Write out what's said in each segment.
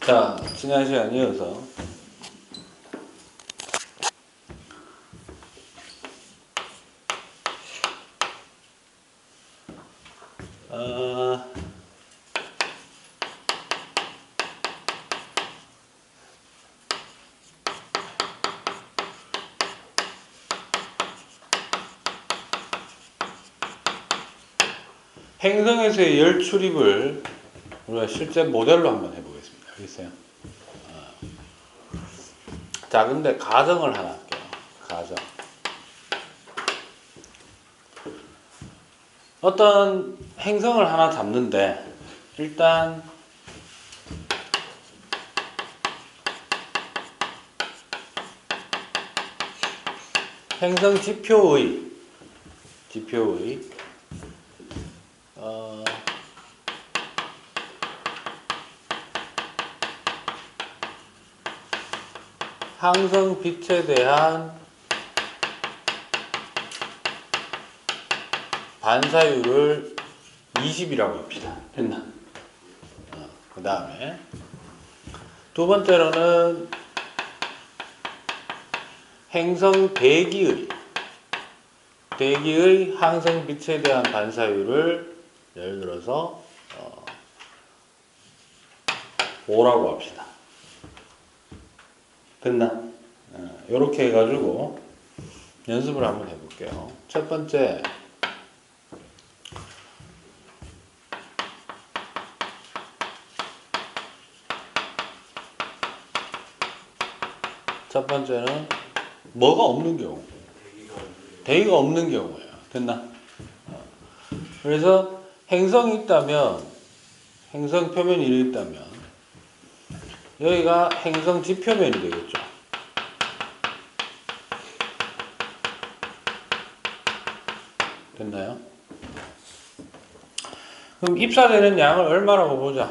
자, 지난 시간 이어서 행성에서의 열 출입을 우리가 실제 모델로 한번 해보겠습니다. 알겠어요? 자, 근데 가정을 하나 할게요. 가정. 어떤 행성을 하나 잡는데 일단 행성 지표의 항성 빛에 대한 반사율을 20이라고 합시다. 됐나? 그 다음에 두 번째로는 행성 대기의 항성 빛에 대한 반사율을 예를 들어서 5라고 합시다. 됐나? 이렇게 해가지고 연습을 한번 해볼게요. 첫 번째, 첫 번째는 뭐가 없는 경우, 대기가 없는 경우예요. 됐나? 그래서 행성이 있다면, 행성 표면이 이렇게 있다면 여기가 행성 지표면이 되겠죠. 됐나요? 그럼 입사되는 양을 얼마라고 보자.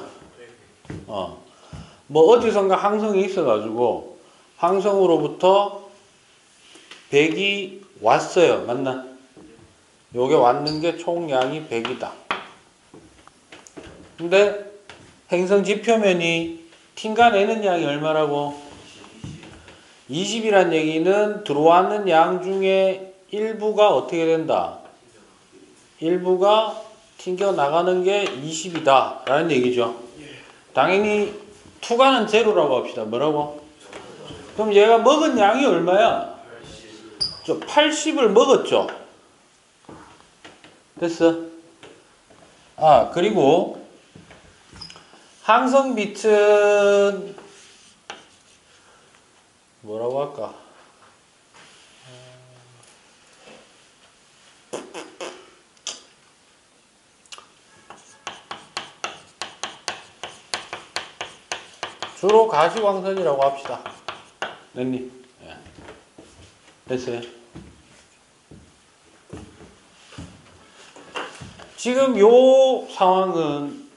뭐 어디선가 항성이 있어가지고 항성으로부터 100이 왔어요. 맞나? 요게 왔는 게 총량이 100이다. 근데 행성 지표면이 튕겨내는 양이 얼마라고? 20이란 얘기는 들어왔는 양 중에 일부가 어떻게 된다? 일부가 튕겨나가는 게 20이다 라는 얘기죠. 당연히 투과는 제로라고 합시다. 뭐라고? 그럼 얘가 먹은 양이 얼마야? 80을 먹었죠. 됐어? 그리고 항성빛은 뭐라고 할까? 주로 가시광선이라고 합시다. 됐니? 됐어요? 지금 요 상황은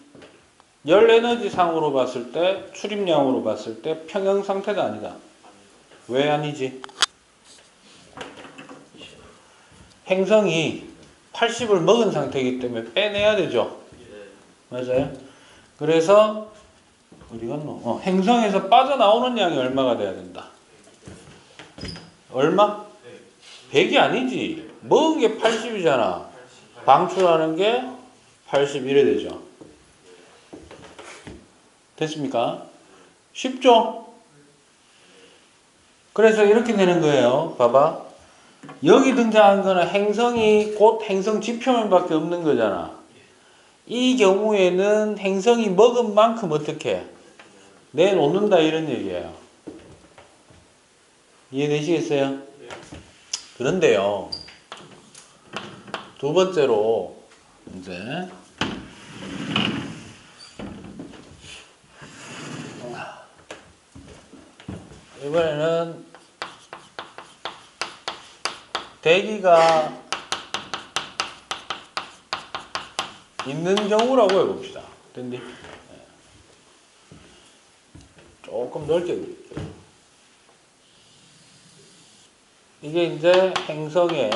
열 에너지 상으로 봤을 때, 출입량으로 봤을 때 평형 상태가 아니다. 왜 아니지? 행성이 80을 먹은 상태이기 때문에 빼내야 되죠. 맞아요? 그래서 어디 갔노? 행성에서 빠져나오는 양이 얼마가 돼야 된다? 얼마? 100이 아니지. 먹은 게 80이잖아. 방출하는 게 81이 되죠. 됐습니까? 쉽죠? 그래서 이렇게 되는 거예요. 봐봐. 여기 등장한 거는 행성이 곧 행성 지표면밖에 없는 거잖아. 이 경우에는 행성이 먹은 만큼 어떻게 내놓는다 이런 얘기예요. 이해되시겠어요? 그런데요. 두 번째로 이제 이번에는 대기가 있는 경우라고 해봅시다. 됐니? 조금 넓게 그릴게요. 이게 이제 행성의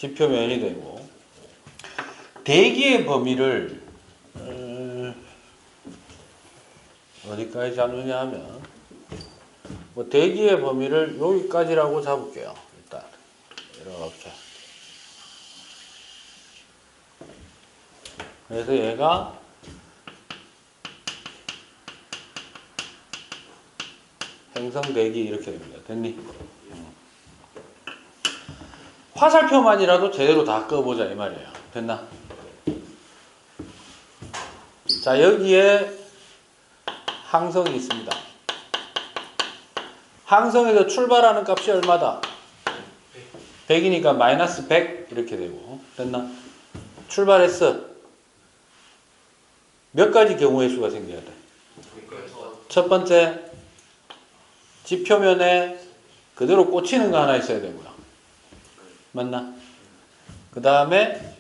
지표면이 되고, 대기의 범위를 어디까지 잡느냐 하면, 뭐 대기의 범위를 여기까지라고 잡을게요. 일단 이렇게. 그래서 얘가 행성 대기 이렇게 됩니다. 됐니? 화살표만이라도 제대로 다 꺼보자 이 말이에요. 됐나? 자, 여기에 항성이 있습니다. 항성에서 출발하는 값이 얼마다? 100이니까 마이너스 100 이렇게 되고, 됐나? 출발했어. 몇 가지 경우의 수가 생겨야 돼? 첫 번째, 지표면에 그대로 꽂히는 거 하나 있어야 되고요. 맞나? 그 다음에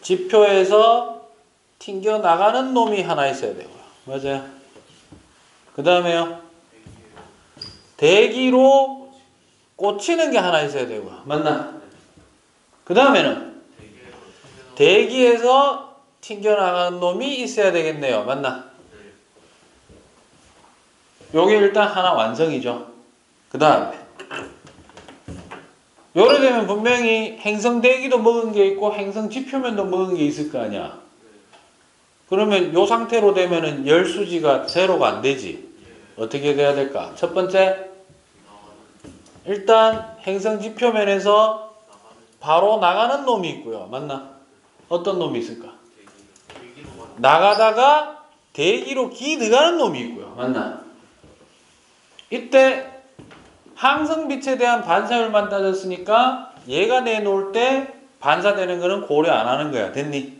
지표에서 튕겨 나가는 놈이 하나 있어야 되고요. 맞아요? 그 다음에요. 대기로 꽂히는 게 하나 있어야 되고요. 맞나? 그 다음에는 대기에서 튕겨나가는 놈이 있어야 되겠네요. 맞나? 요게 일단 하나 완성이죠. 그 다음에 요래 되면 분명히 행성 대기도 먹은 게 있고 행성 지표면도 먹은 게 있을 거 아니야. 그러면 요 상태로 되면은 열수지가 제로가 안 되지. 어떻게 돼야 될까? 첫 번째, 일단 행성 지표면에서 바로 나가는 놈이 있고요. 맞나? 어떤 놈이 있을까? 나가다가 대기로 기들어가는 놈이 있고요. 맞나? 이때 항성빛에 대한 반사율만 따졌으니까 얘가 내놓을 때 반사되는 거는 고려 안 하는 거야. 됐니?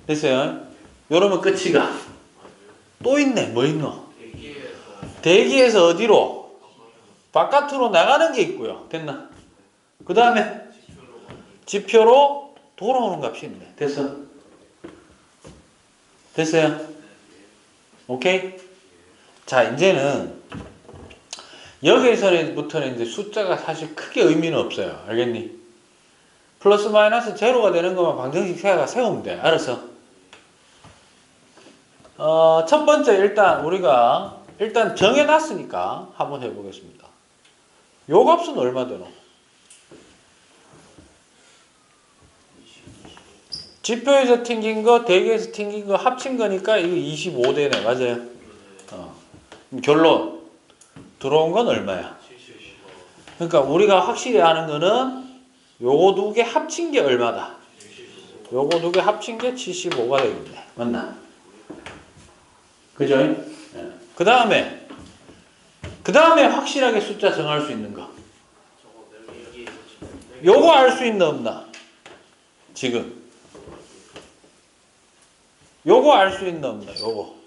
됐어요? 요러면 끝이가. 또 있네. 뭐 있노? 대기에서 어디로? 바깥으로 나가는 게 있고요. 됐나? 그 다음에 지표로 돌아오는 값이 있네. 됐어? 됐어요? 오케이? 자, 이제는 여기서부터는 이제 숫자가 사실 크게 의미는 없어요. 알겠니? 플러스 마이너스 제로가 되는 것만 방정식 세우면 돼. 알았어? 첫 번째 일단 우리가 일단 정해놨으니까 한번 해보겠습니다. 요 값은 얼마 되노? 지표에서 튕긴 거, 대기에서 튕긴 거 합친 거니까 이거 25되네. 맞아요? 결론. 들어온 건 얼마야? 그러니까 우리가 확실히 아는 거는 요거 두 개 합친 게 얼마다? 요거 두 개 합친 게 75가 되겠네. 맞나? 그죠? 그 다음에 확실하게 숫자 정할 수 있는 거. 요거 알 수 있나 없나? 지금. 요거 알 수 있나 없나? 요거.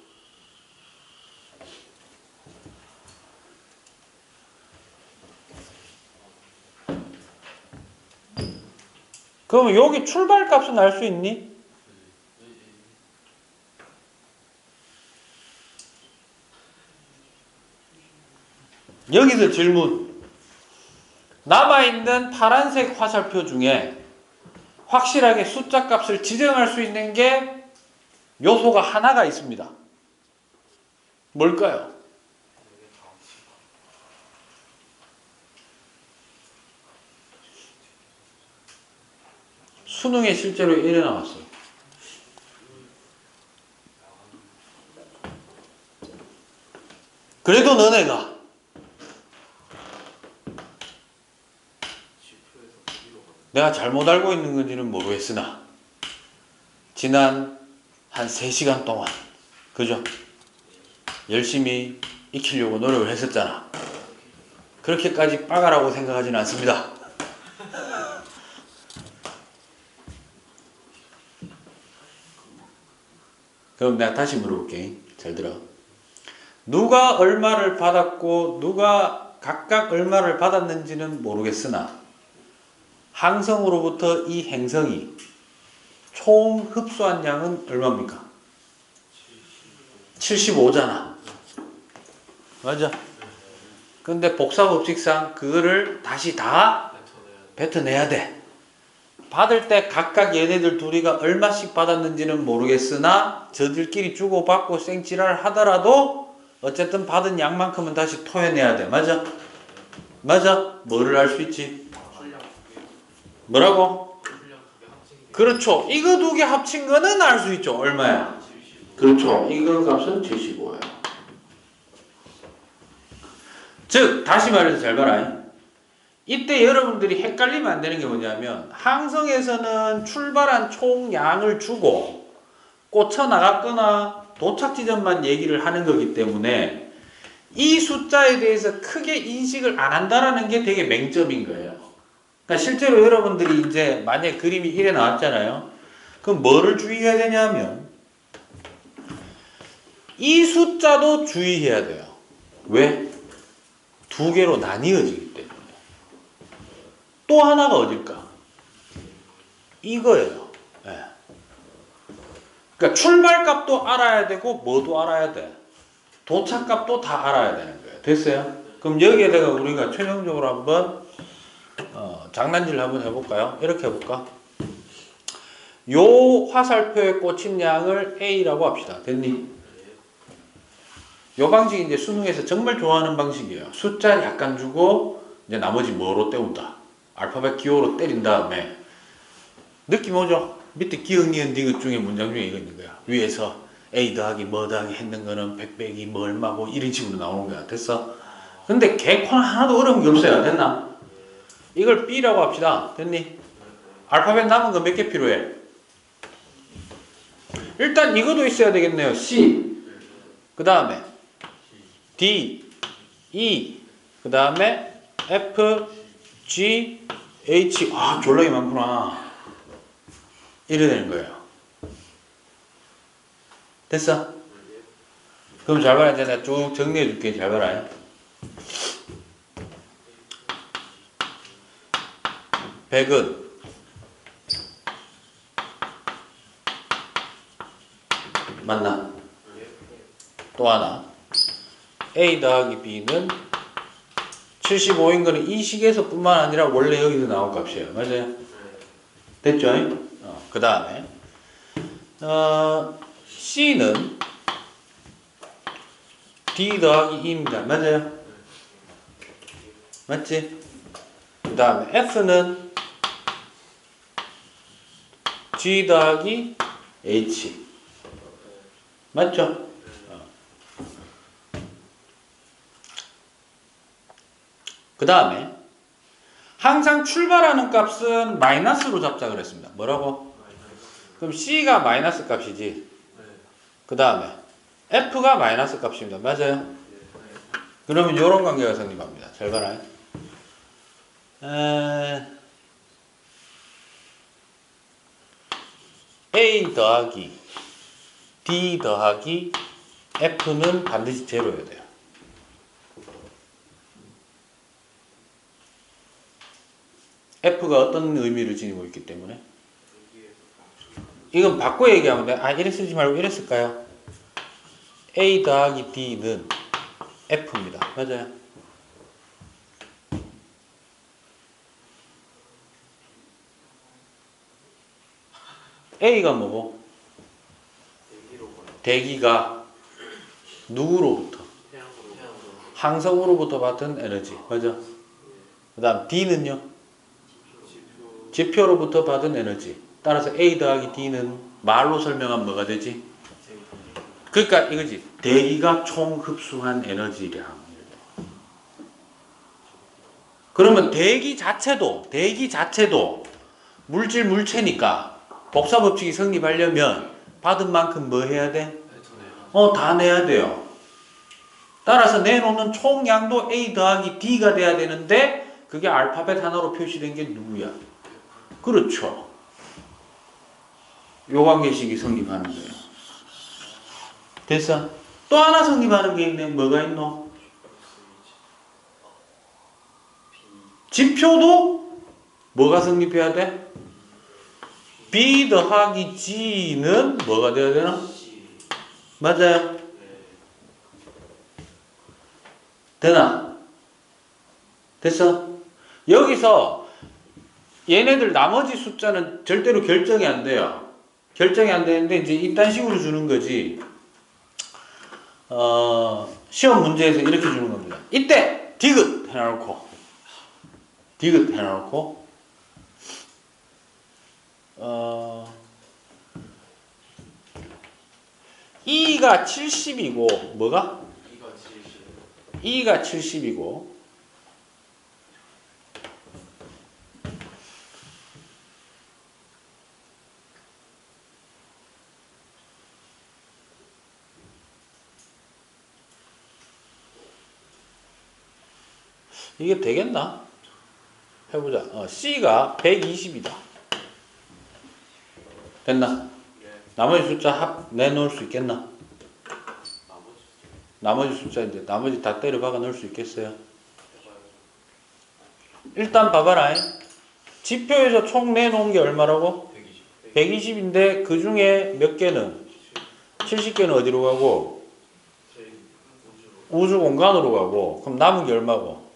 그러면 여기 출발값은 알 수 있니? 여기서 질문. 남아있는 파란색 화살표 중에 확실하게 숫자 값을 지정할 수 있는 게 요소가 하나가 있습니다. 뭘까요? 수능에 실제로 이래 나왔어요. 그래도 너네가 내가 잘못 알고 있는 건지는 모르겠으나 지난 한 3시간 동안 그죠? 열심히 익히려고 노력을 했었잖아. 그렇게까지 빠가라고 생각하지는 않습니다. 그럼 내가 다시 물어볼게. 잘 들어. 누가 얼마를 받았고 누가 각각 얼마를 받았는지는 모르겠으나 항성으로부터 이 행성이 총 흡수한 양은 얼마입니까? 75잖아. 맞아. 근데 복사법칙상 그거를 다시 다 뱉어내야 돼. 받을 때 각각 얘네들 둘이가 얼마씩 받았는지는 모르겠으나 저들끼리 주고받고 생찌랄 하더라도 어쨌든 받은 양만큼은 다시 토해내야 돼. 맞아? 맞아? 뭐를 알 수 있지? 뭐라고? 그렇죠. 이거 두 개 합친 거는 알 수 있죠. 얼마야? 그렇죠. 이거 값은 75예요. 즉 다시 말해서 잘 봐라. 이때 여러분들이 헷갈리면 안 되는 게 뭐냐면 항성에서는 출발한 총량을 주고 꽂혀 나갔거나 도착 지점만 얘기를 하는 거기 때문에 이 숫자에 대해서 크게 인식을 안 한다라는 게 되게 맹점인 거예요. 그러니까 실제로 여러분들이 이제 만약에 그림이 이래 나왔잖아요. 그럼 뭐를 주의해야 되냐면 이 숫자도 주의해야 돼요. 왜? 두 개로 나뉘어지기 때문에. 또 하나가 어딜까? 이거예요. 네. 그러니까 출발값도 알아야 되고 뭐도 알아야 돼. 도착값도 다 알아야 되는 거예요. 됐어요? 그럼 여기에다가 우리가 최종적으로 한번 장난질 한번 해볼까요? 이렇게 해볼까? 요 화살표에 꽂힌 양을 A라고 합시다. 됐니? 요 방식이 이제 수능에서 정말 좋아하는 방식이에요. 숫자 약간 주고 이제 나머지 뭐로 때운다. 알파벳 기호로 때린 다음에 느낌 오죠? 밑에 기억, 니은, 디귿 중에 문장 중에 이거 있는 거야. 위에서 A 더하기 뭐 더하기 했는 거는 100 빼기 뭐 얼마고 이런 식으로 나오는 거야. 됐어? 근데 개코는 하나도 어려운 게 없어요. 됐나? 이걸 B라고 합시다. 됐니? 알파벳 남은 거 몇 개 필요해? 일단 이것도 있어야 되겠네요. C 그 다음에 D, E 그 다음에 F, G, H. 아 졸라게 많구나. 이래 되는 거예요. 됐어? 그럼 잘 봐라. 이제 내가 쭉 정리해 줄게. 잘 봐라. 백은 맞나? 또 하나 A 더하기 B는 75인 거는 이 식에서 뿐만 아니라 원래 여기서 나온 값이에요. 맞아요? 됐죠? 그 다음에 C는 D 더하기 E입니다. 맞아요? 맞지? 그 다음에 F는 G 더하기 H 맞죠? 그 다음에 항상 출발하는 값은 마이너스로 잡자 그랬습니다. 뭐라고? 그럼 C가 마이너스 값이지. 그 다음에 F가 마이너스 값입니다. 맞아요? 그러면 이런 관계가 성립합니다. 잘 봐라. A 더하기 D 더하기 F는 반드시 제로여야 돼요. F가 어떤 의미를 지니고 있기 때문에 이건 바꿔 얘기하면 돼. 아 이래 쓰지 말고 이래 쓸까요? A 더하기 D는 F입니다. 맞아요? A가 뭐고? 대기가 누구로부터? 항성으로부터 받은 에너지. 맞아? 그 다음 D는요? 지표로부터 받은 에너지. 따라서 A 더하기 D는 말로 설명하면 뭐가 되지? 그러니까 이거지. 대기가 총 흡수한 에너지량. 그러면 대기 자체도 물질 물체니까 복사 법칙이 성립하려면 받은 만큼 뭐 해야 돼? 다 내야 돼요. 따라서 내놓는 총량도 A 더하기 D가 돼야 되는데 그게 알파벳 하나로 표시된 게 누구야? 그렇죠. 요 관계식이 성립하는 거예요. 됐어? 또 하나 성립하는 게 있네. 뭐가 있노? 지표도 뭐가 성립해야 돼? B 더하기 G는 뭐가 돼야 되나? 맞아요? 되나? 됐어? 여기서 얘네들 나머지 숫자는 절대로 결정이 안 돼요. 결정이 안 되는데 이제 이딴 식으로 주는 거지. 시험 문제에서 이렇게 주는 겁니다. 이때 디귿 해놓고 디귿 해놓고 2가 70이고 뭐가? 2가 70이고 이게 되겠나? 해보자. C가 120이다. 됐나? 나머지 숫자 내놓을 수 있겠나? 나머지 숫자 이제 나머지 다 때려 박아 넣을 수 있겠어요? 일단 봐봐라. 지표에서 총 내놓은 게 얼마라고? 120인데 그 중에 몇 개는? 70개는 어디로 가고? 우주 공간으로 가고. 그럼 남은 게 얼마고?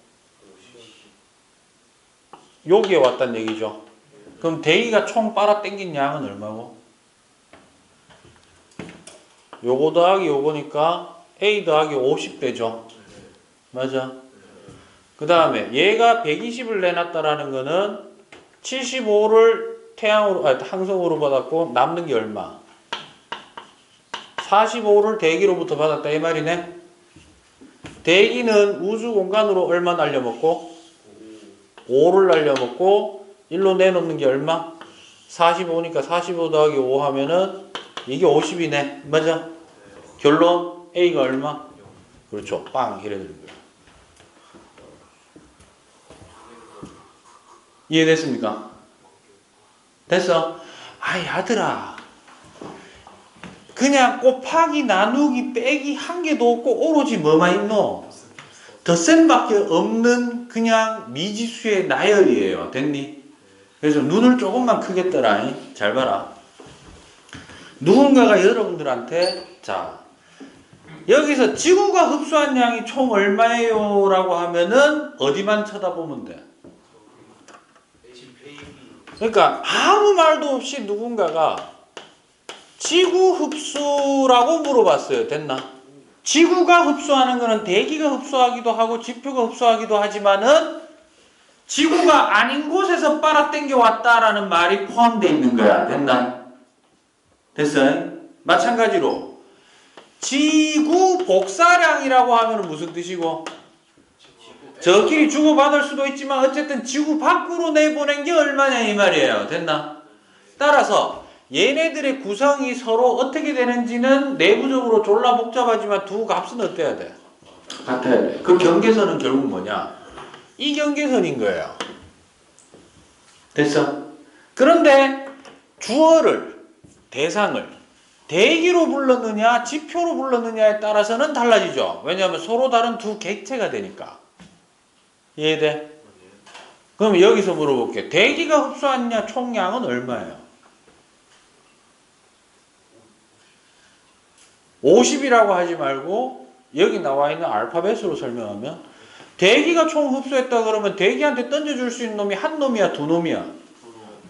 여기에 왔단 얘기죠. 그럼 대기가 총 빨아 당긴 양은 얼마고? 요거 더하기 요거니까 A 더하기 50 되죠. 맞아. 그 다음에 얘가 120을 내놨다라는 거는 75를 항성으로 받았고 남는 게 얼마? 45를 대기로부터 받았다 이 말이네. 대기는 우주 공간으로 얼마 날려먹고? 5를 날려먹고 1로 내놓는 게 얼마? 45니까 45 더하기 5 하면은 이게 50이네. 맞아? 결론 A가 얼마? 그렇죠. 빵 이래 되는 거야. 이해됐습니까? 됐어? 아이 아들아 그냥 곱하기 나누기 빼기 한 개도 없고 오로지 뭐만 있노? 덧셈밖에 없는 그냥 미지수의 나열이에요. 됐니? 그래서 눈을 조금만 크게 떠라. 잘 봐라. 누군가가 여러분들한테 자 여기서 지구가 흡수한 양이 총 얼마예요? 라고 하면은 어디만 쳐다보면 돼? 그러니까 아무 말도 없이 누군가가 지구 흡수라고 물어봤어요. 됐나? 지구가 흡수하는 거는 대기가 흡수하기도 하고 지표가 흡수하기도 하지만은 지구가 아닌 곳에서 빨아당겨 왔다라는 말이 포함되어 있는 거야. 됐나? 됐어? 마찬가지로 지구 복사량이라고 하면 무슨 뜻이고? 저끼리 주고받을 수도 있지만 어쨌든 지구 밖으로 내보낸 게 얼마냐 이 말이에요. 됐나? 따라서 얘네들의 구성이 서로 어떻게 되는지는 내부적으로 졸라 복잡하지만 두 값은 어때야 돼? 같아야 돼. 그 경계선은 결국 뭐냐? 이 경계선인 거예요. 됐어? 그런데 주어를, 대상을 대기로 불렀느냐 지표로 불렀느냐에 따라서는 달라지죠. 왜냐하면 서로 다른 두 객체가 되니까. 이해돼? 그럼 여기서 물어볼게. 대기가 흡수한 양 총량은 얼마예요? 50이라고 하지 말고 여기 나와 있는 알파벳으로 설명하면 대기가 총 흡수했다 그러면 대기한테 던져줄 수 있는 놈이 한 놈이야 두 놈이야?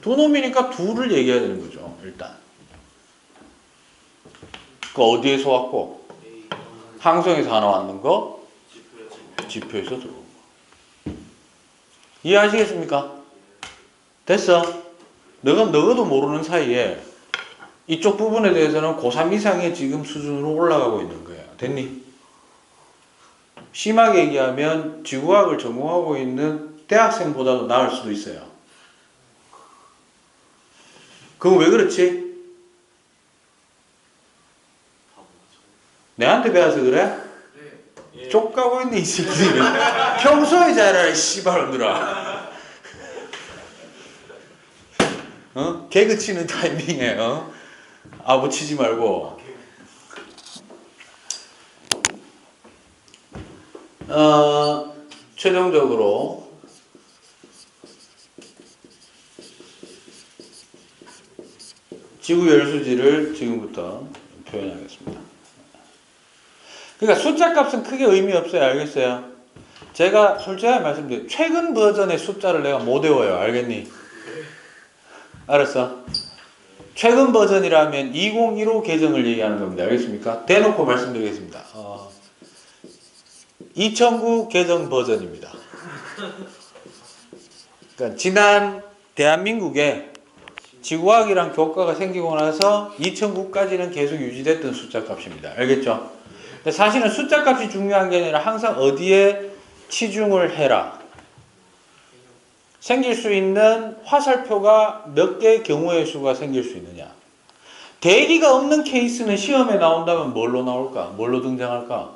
두 놈이니까 둘을 얘기해야 되는 거죠. 일단 그 어디에서 왔고? 항성에서 하나 왔는 거 지표에서 들어온 거. 이해하시겠습니까? 됐어? 너도 모르는 사이에 이쪽 부분에 대해서는 고3 이상의 지금 수준으로 올라가고 있는 거예요. 됐니? 심하게 얘기하면 지구학을 전공하고 있는 대학생보다도 나을 수도 있어요. 그건 왜 그렇지? 내한테 배워서 그래? 네. 족가고 있네 이 새끼들이. 평소에 잘하라 씨발놈들아. 개그 치는 타이밍에 아부 치지 말고. 최종적으로 지구 열수지를 지금부터 표현하겠습니다. 그러니까 숫자 값은 크게 의미 없어요. 알겠어요? 제가 솔직하게 말씀드려요. 최근 버전의 숫자를 내가 못 외워요. 알겠니? 알았어? 최근 버전이라면 2015 개정을 얘기하는 겁니다. 알겠습니까? 대놓고 말씀드리겠습니다. 2009 개정 버전입니다. 그러니까 지난 대한민국에 지구과학이랑 교과가 생기고 나서 2009까지는 계속 유지됐던 숫자 값입니다. 알겠죠? 근데 사실은 숫자 값이 중요한 게 아니라 항상 어디에 치중을 해라. 생길 수 있는 화살표가 몇 개의 경우의 수가 생길 수 있느냐. 대기가 없는 케이스는 시험에 나온다면 뭘로 나올까? 뭘로 등장할까?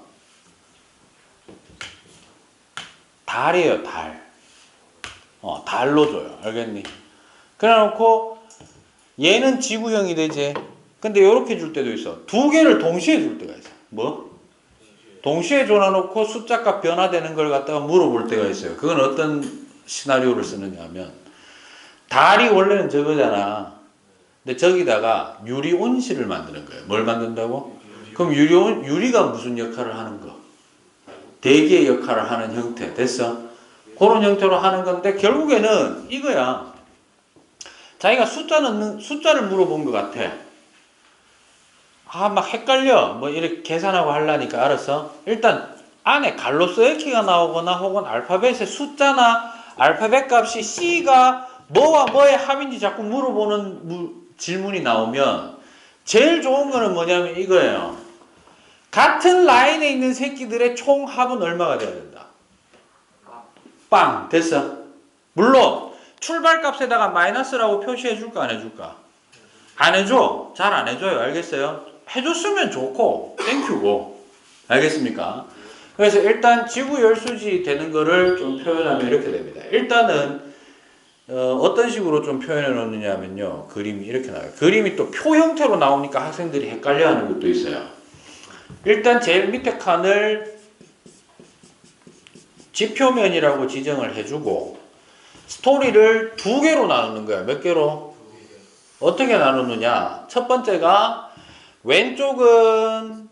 달이에요, 달. 달로 줘요. 알겠니? 그래 놓고 얘는 지구형이 되지. 근데 이렇게 줄 때도 있어. 두 개를 동시에 줄 때가 있어. 뭐? 동시에 줘놔놓고 숫자값 변화되는 걸 갖다가 물어볼 때가 있어요. 그건 어떤 시나리오를 쓰느냐 하면 달이 원래는 저거잖아. 근데 저기다가 유리 온실을 만드는 거예요. 뭘 만든다고? 그럼 유리가 무슨 역할을 하는 거? 대기의 역할을 하는 형태. 됐어? 그런 형태로 하는 건데 결국에는 이거야. 자기가 숫자를 물어본 것 같아. 막 헷갈려. 뭐 이렇게 계산하고 하려니까 알았어? 일단 안에 갈로스 X가 나오거나 혹은 알파벳의 숫자나 알파벳 값이 C가 뭐와 뭐의 합인지 자꾸 물어보는 질문이 나오면 제일 좋은 거는 뭐냐면 이거예요. 같은 라인에 있는 새끼들의 총 합은 얼마가 돼야 된다. 빵! 됐어. 물론 출발값에다가 마이너스라고 표시해 줄까 안 해줄까? 안 해줘. 잘 안 해줘요. 알겠어요? 해줬으면 좋고 땡큐고. 알겠습니까? 그래서 일단 지구 열수지 되는 거를 좀 표현하면 이렇게 됩니다. 일단은 어떤 식으로 좀 표현해 놓느냐면요. 그림이 이렇게 나와요. 그림이 또 표 형태로 나오니까 학생들이 헷갈려하는 것도 있어요. 일단 제일 밑에 칸을 지표면이라고 지정을 해주고 스토리를 두 개로 나누는 거야. 몇 개로? 어떻게 나누느냐? 첫 번째가 왼쪽은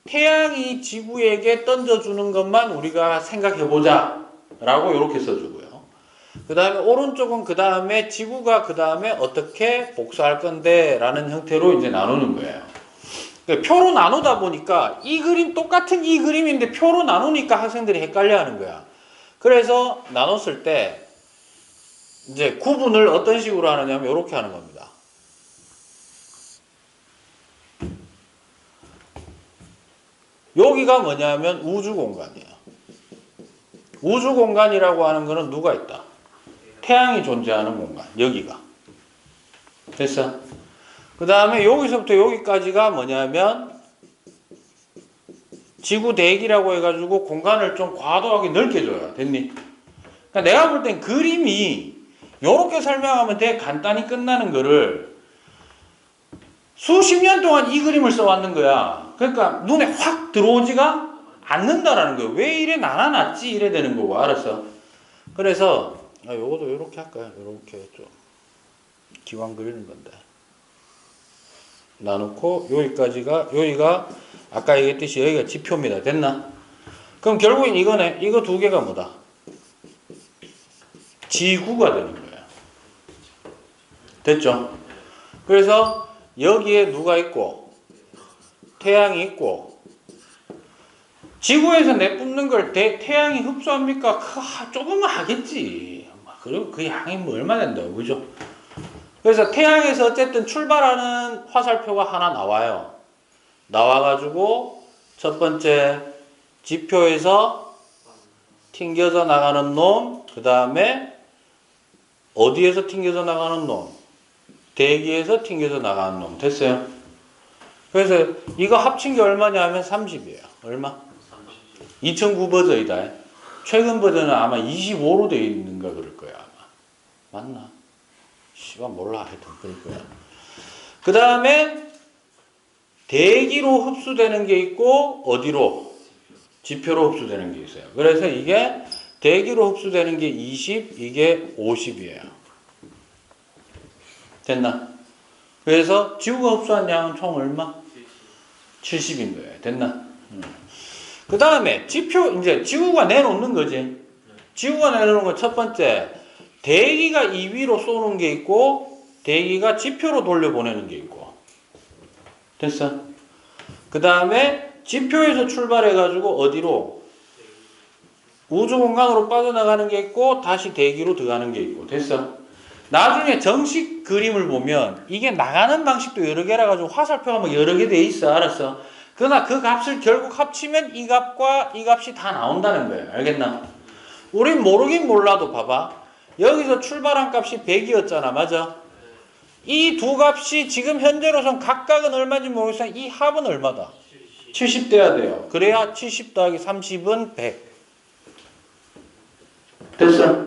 태양이 지구에게 던져주는 것만 우리가 생각해보자 라고 이렇게 써주고요. 그 다음에 오른쪽은 그 다음에 지구가 그 다음에 어떻게 복수할 건데 라는 형태로 이제 나누는 거예요. 표로 나누다 보니까 이 그림 똑같은 이 그림인데 표로 나누니까 학생들이 헷갈려 하는 거야. 그래서 나눴을 때 이제 구분을 어떤 식으로 하느냐면 이렇게 하는 겁니다. 여기가 뭐냐면 우주 공간이에요. 우주 공간이라고 하는 거는 누가 있다? 태양이 존재하는 공간. 여기가. 됐어? 그 다음에 여기서부터 여기까지가 뭐냐면 지구 대기라고 해가지고 공간을 좀 과도하게 넓게 줘요. 됐니? 그러니까 내가 볼 땐 그림이 이렇게 설명하면 되게 간단히 끝나는 거를 수십 년 동안 이 그림을 써왔는 거야. 그러니까 눈에 확 들어오지가 않는다라는 거예요. 왜 이래 나눠놨지? 이래 되는 거고. 알았어? 그래서 요것도 이렇게 할까요? 이렇게 좀 기왕 그리는 건데 나누고 여기가 아까 얘기했듯이 여기가 지표입니다. 됐나? 그럼 결국엔 이거네. 이거 두 개가 뭐다? 지구가 되는 거예요. 됐죠? 그래서 여기에 누가 있고 태양이 있고 지구에서 내뿜는 걸 태양이 흡수합니까? 조금은 하겠지. 그리고 그 양이 뭐 얼마 된다고, 그죠? 그래서 태양에서 어쨌든 출발하는 화살표가 하나 나와요. 나와가지고 첫 번째 지표에서 튕겨져 나가는 놈, 그 다음에 어디에서 튕겨져 나가는 놈? 대기에서 튕겨져 나가는 놈. 됐어요? 그래서 이거 합친 게 얼마냐 하면 30이에요. 얼마? 2009 버전이다. 최근 버전은 아마 25로 되어 있는가 그럴 거야. 아마. 맞나? 씨발 몰라. 하여튼 그럴 거야. 그 다음에 대기로 흡수되는 게 있고 어디로? 지표로 흡수되는 게 있어요. 그래서 이게 대기로 흡수되는 게 20, 이게 50이에요. 됐나? 그래서 지구가 흡수한 양은 총 얼마? 70인 거예요. 됐나? 그 다음에 지표, 이제 지구가 내놓는 거지. 지구가 내놓는 건 첫 번째, 대기가 이 위로 쏘는 게 있고 대기가 지표로 돌려보내는 게 있고. 됐어? 그 다음에 지표에서 출발해가지고 어디로? 우주 공간으로 빠져나가는 게 있고 다시 대기로 들어가는 게 있고. 됐어? 나중에 정식 그림을 보면 이게 나가는 방식도 여러 개라 가지고 화살표가 뭐 여러 개 돼 있어. 알았어? 그러나 그 값을 결국 합치면 이 값과 이 값이 다 나온다는 거예요. 알겠나? 우린 모르긴 몰라도 봐봐. 여기서 출발한 값이 100이었잖아. 맞아? 이 두 값이 지금 현재로선 각각은 얼마인지 모르겠지만 이 합은 얼마다? 70 돼야 돼요. 그래야 70 더하기 30은 100. 됐어?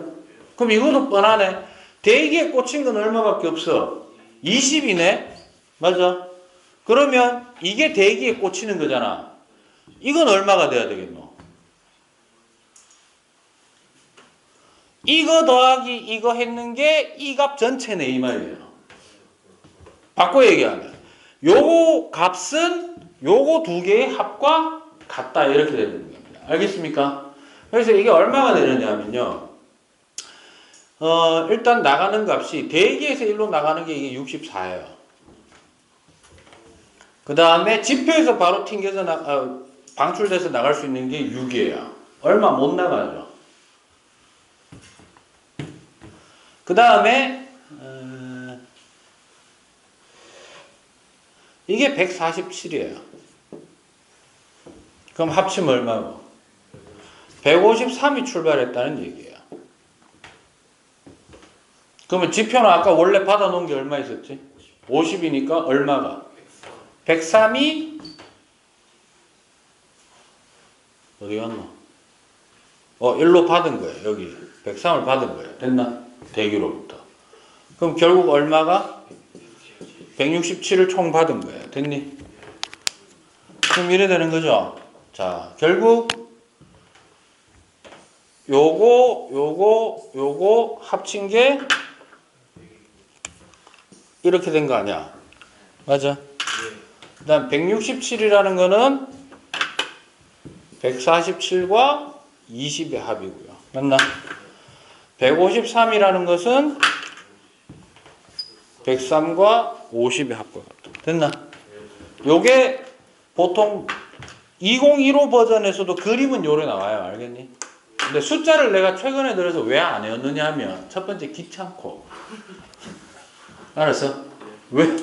그럼 이것도 뻔하네. 대기에 꽂힌 건 얼마밖에 없어? 20이네? 맞아? 그러면 이게 대기에 꽂히는 거잖아. 이건 얼마가 돼야 되겠노? 이거 더하기 이거 했는 게 이 값 전체네 이 말이에요. 바꿔 얘기하면 요거 값은 요거 두 개의 합과 같다 이렇게 되는 겁니다. 알겠습니까? 그래서 이게 얼마가 되느냐면요. 일단 나가는 값이 대기에서 1로 나가는 게 이게 64예요. 그 다음에 지표에서 바로 튕겨서 방출돼서 나갈 수 있는 게 6이에요. 얼마 못 나가죠. 그 다음에 이게 147이에요. 그럼 합치면 얼마고? 153이 출발했다는 얘기예요. 그러면 지표는 아까 원래 받아놓은 게 얼마 있었지? 50이니까 얼마가? 103이 어디 갔노? 일로 받은 거예요. 여기 103을 받은 거예요. 됐나? 대기로부터. 그럼 결국 얼마가? 167을 총 받은 거예요. 됐니? 그럼 이래 되는 거죠. 자, 결국 요거 합친 게 이렇게 된 거 아니야? 맞아? 그 다음 167이라는 거는 147과 20의 합이고요. 맞나? 153이라는 것은 103과 50의 합과 같다. 됐나? 요게 보통 2015 버전에서도 그림은 요래 나와요. 알겠니? 근데 숫자를 내가 최근에 들어서 왜 안 외웠느냐 하면 첫 번째 귀찮고. 알았어? 왜?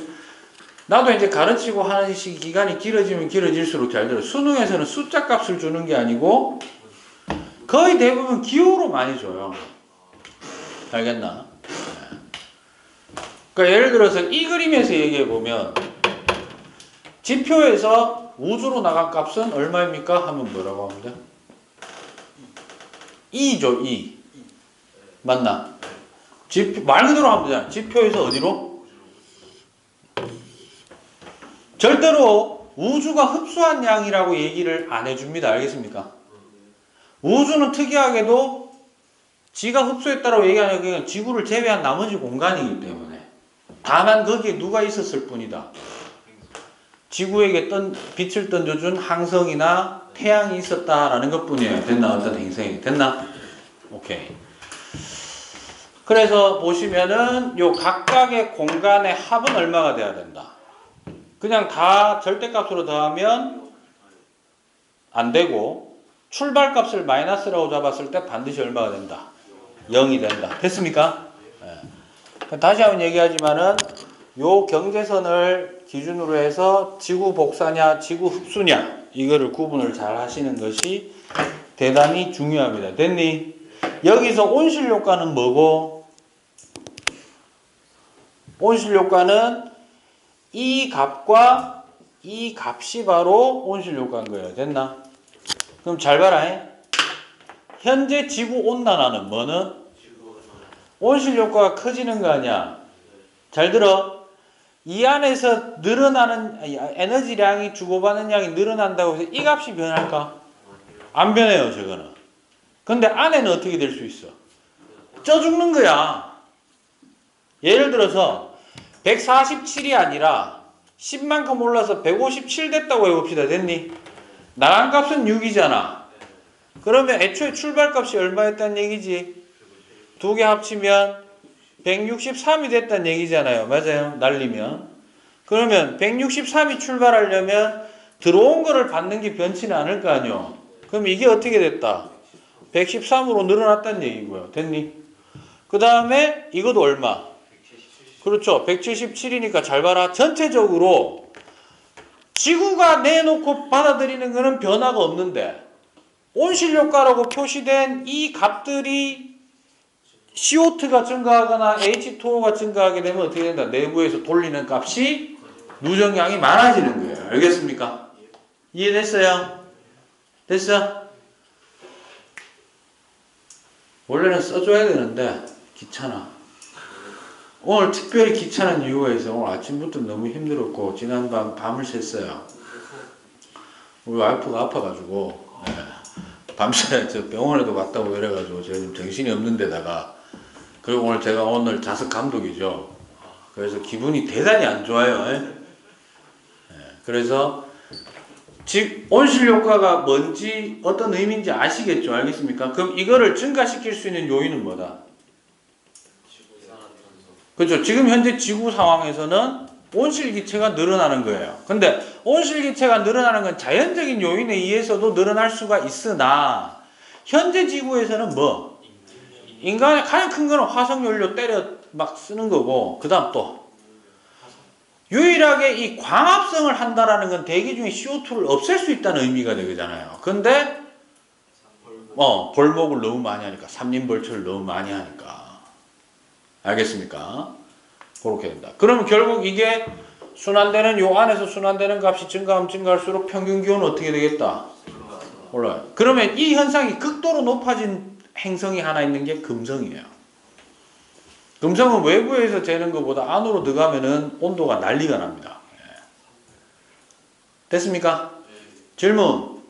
나도 이제 가르치고 하는 기간이 길어지면 길어질수록 잘 들어. 수능에서는 숫자 값을 주는 게 아니고 거의 대부분 기호로 많이 줘요. 알겠나? 그러니까 예를 들어서 이 그림에서 얘기해 보면 지표에서 우주로 나간 값은 얼마입니까? 하면 뭐라고 하면 돼? 2죠, 2. 맞나? 말 그대로 하면 되잖아. 지표에서 어디로? 절대로 우주가 흡수한 양이라고 얘기를 안 해줍니다. 알겠습니까? 우주는 특이하게도 지가 흡수했다고 얘기하는 게 지구를 제외한 나머지 공간이기 때문에 다만 거기에 누가 있었을 뿐이다. 지구에게 빛을 던져준 항성이나 태양이 있었다라는 것 뿐이에요. 됐나? 어떤 행성이. 됐나? 오케이. 그래서 보시면은 요 각각의 공간의 합은 얼마가 돼야 된다. 그냥 다 절대값으로 더하면 안 되고 출발값을 마이너스라고 잡았을 때 반드시 얼마가 된다. 0이 된다. 됐습니까? 네. 다시 한번 얘기하지만은 요 경계선을 기준으로 해서 지구 복사냐 지구 흡수냐 이거를 구분을 잘 하시는 것이 대단히 중요합니다. 됐니? 여기서 온실 효과는 뭐고? 온실 효과는 이 값과 이 값이 바로 온실 효과인 거예요. 됐나? 그럼 잘 봐라. 현재 지구 온난화는 뭐는? 온실 효과가 커지는 거 아니야. 잘 들어. 이 안에서 늘어나는 에너지량이 주고받는 양이 늘어난다고 해서 이 값이 변할까? 안 변해요. 저거는. 근데 안에는 어떻게 될 수 있어? 쪄 죽는 거야. 예를 들어서 147이 아니라 10만큼 올라서 157 됐다고 해봅시다. 됐니? 나간 값은 6이잖아. 그러면 애초에 출발값이 얼마였다는 얘기지? 두 개 합치면 163이 됐다는 얘기잖아요. 맞아요. 날리면. 그러면 163이 출발하려면 들어온 거를 받는 게 변치는 않을 거 아니요. 그럼 이게 어떻게 됐다? 113으로 늘어났다는 얘기고요. 됐니? 그 다음에 이것도 얼마? 그렇죠. 177이니까 잘 봐라. 전체적으로 지구가 내놓고 받아들이는 거는 변화가 없는데 온실효과라고 표시된 이 값들이 CO2가 증가하거나 H2O가 증가하게 되면 어떻게 된다? 내부에서 돌리는 값이 누정량이 많아지는 거예요. 알겠습니까? 이해됐어요? 됐어? 원래는 써줘야 되는데 귀찮아. 오늘 특별히 귀찮은 이유가 있어. 오늘 아침부터 너무 힘들었고 지난밤 밤을 샜어요. 우리 와이프가 아파가지고 밤새 저 병원에도 갔다 오고 이래가지고 제가 지금 정신이 없는 데다가 그리고 오늘 자석 감독이죠. 그래서 기분이 대단히 안 좋아요. 그래서 온실효과가 뭔지 어떤 의미인지 아시겠죠? 알겠습니까? 그럼 이거를 증가시킬 수 있는 요인은 뭐다? 그렇죠. 지금 현재 지구 상황에서는 온실기체가 늘어나는 거예요. 근데 온실기체가 늘어나는 건 자연적인 요인에 의해서도 늘어날 수가 있으나 현재 지구에서는 뭐? 인간의 가장 큰 거는 화석연료 때려 막 쓰는 거고 그 다음 또 유일하게 이 광합성을 한다라는 건 대기 중에 CO2를 없앨 수 있다는 의미가 되잖아요. 근데 벌목을 너무 많이 하니까 삼림벌초를 너무 많이 하니까 알겠습니까? 그렇게 된다. 그러면 결국 이게 순환되는 요 안에서 순환되는 값이 증가하면 증가할수록 평균 기온은 어떻게 되겠다? 올라요. 그러면 이 현상이 극도로 높아진 행성이 하나 있는 게 금성이에요. 금성은 외부에서 재는 것보다 안으로 들어가면은 온도가 난리가 납니다. 됐습니까? 질문.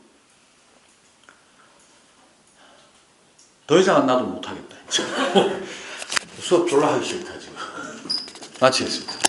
더 이상은 나도 못하겠다. 수업 졸라 하기 싫다 지금. 마치겠습니다.